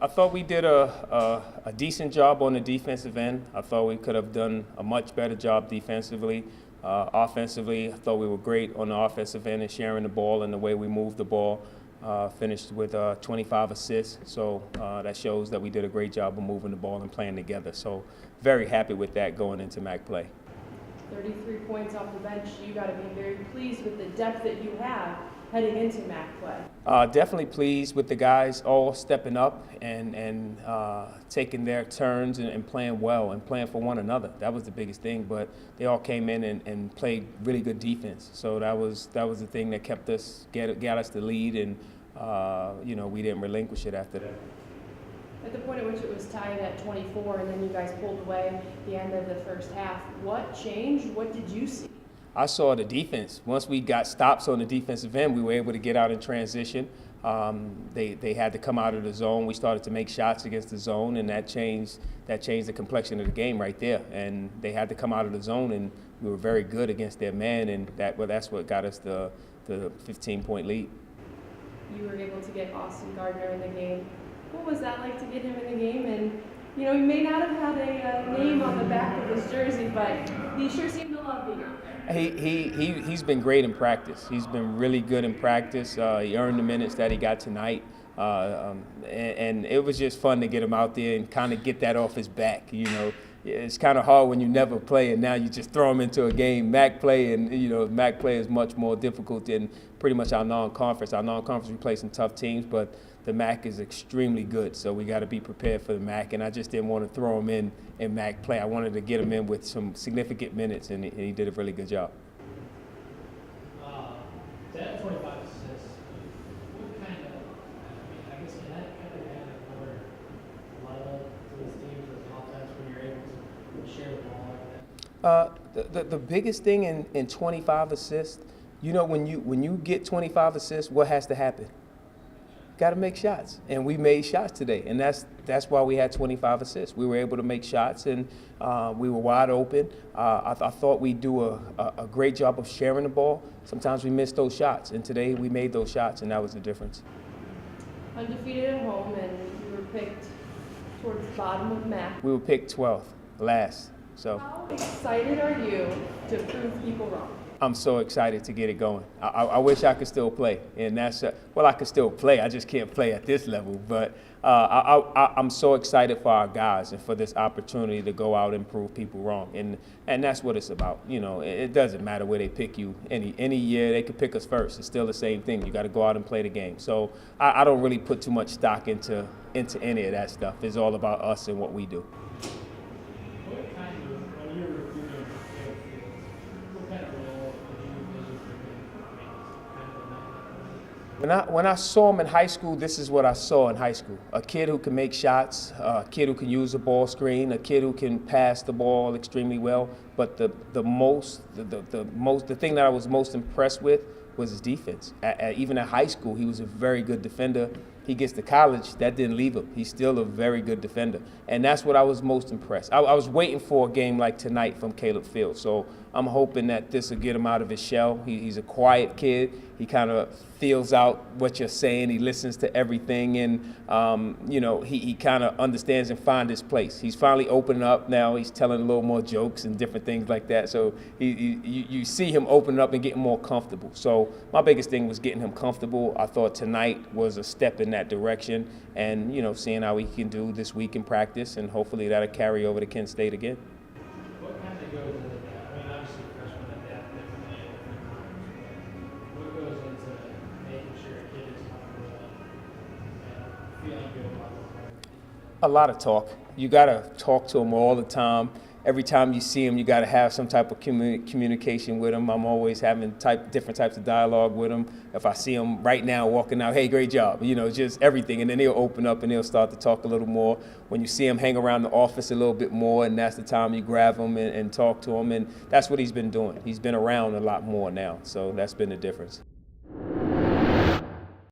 I thought we did a decent job on the defensive end. I thought we could have done a much better job defensively. Offensively, I thought we were great on the offensive end and sharing the ball and the way we moved the ball. Finished with 25 assists, so that shows that we did a great job of moving the ball and playing together. So very happy with that going into MAC play. 33 points off the bench. You got to be very pleased with the depth that you have heading into MAC play. Definitely pleased with the guys all stepping up and taking their turns and playing well and playing for one another. That was the biggest thing, but they all came in and played really good defense. So that was the thing that kept us, got us the lead, and we didn't relinquish it after that. At the point at which it was tied at 24 and then you guys pulled away at the end of the first half, what changed? What did you see? I saw the defense. Once we got stops on the defensive end, we were able to get out in transition. They had to come out of the zone. We started to make shots against the zone, and that changed the complexion of the game right there. And they had to come out of the zone, and we were very good against their man, and that's what got us the 15-point lead. You were able to get Austin Gardner in the game. What was that like to get him in the game? And he may not have had a name on the back of his jersey, but he sure seemed to love being out there. He's been great in practice. He's been really good in practice. He earned the minutes that he got tonight, and it was just fun to get him out there and kind of get that off his back. It's kind of hard when you never play, and now you just throw him into a game. MAC play, and MAC play is much more difficult than pretty much our non-conference. Our non-conference, we play some tough teams, but the MAC is extremely good, so we got to be prepared for the MAC. And I just didn't want to throw him in MAC play. I wanted to get him in with some significant minutes, and he did a really good job. To have 25 assists, what kind of, I guess, can that kind of add another level to this team for the offense when you're able to share the ball like that? The biggest thing in 25 assists, when you get 25 assists, what has to happen? Got to make shots, and we made shots today, and that's why we had 25 assists. We were able to make shots, and we were wide open. I thought we'd do a great job of sharing the ball. Sometimes we missed those shots, and today we made those shots, and that was the difference. Undefeated at home, and you were picked towards the bottom of MAC. We were picked 12th, last. So how excited are you to prove people wrong? I'm so excited to get it going. I wish I could still play, and I could still play. I just can't play at this level. But I'm so excited for our guys and for this opportunity to go out and prove people wrong, and that's what it's about. It doesn't matter where they pick you. Any year they could pick us first. It's still the same thing. You got to go out and play the game. So I don't really put too much stock into any of that stuff. It's all about us and what we do. What kind of, when you're recruiting what kind of role did you envision for him? When I saw him in high school, this is what I saw in high school. A kid who can make shots, a kid who can use a ball screen, a kid who can pass the ball extremely well. But the thing that I was most impressed with was his defense. Even at high school, he was a very good defender. He gets to college, that didn't leave him. He's still a very good defender. And that's what I was most impressed. I was waiting for a game like tonight from Caleb Fields. So I'm hoping that this will get him out of his shell. He's a quiet kid. He kind of feels out what you're saying. He listens to everything, and he kind of understands and finds his place. He's finally opening up now. He's telling a little more jokes and different things like that. So you see him opening up and getting more comfortable. So my biggest thing was getting him comfortable. I thought tonight was a step in that direction, and seeing how he can do this week in practice, and hopefully that'll carry over to Kent State again. What kind of goes into that? I mean, obviously freshmen adapt differently at different times, but what goes into making sure a kid is comfortable and feeling good about the play? A lot of talk. You got to talk to him all the time. Every time you see him, you got to have some type of communication with him. I'm always having different types of dialogue with him. If I see him right now walking out, hey, great job, just everything. And then he'll open up and he'll start to talk a little more. When you see him hang around the office a little bit more, and that's the time you grab him and talk to him. And that's what he's been doing. He's been around a lot more now. So that's been the difference.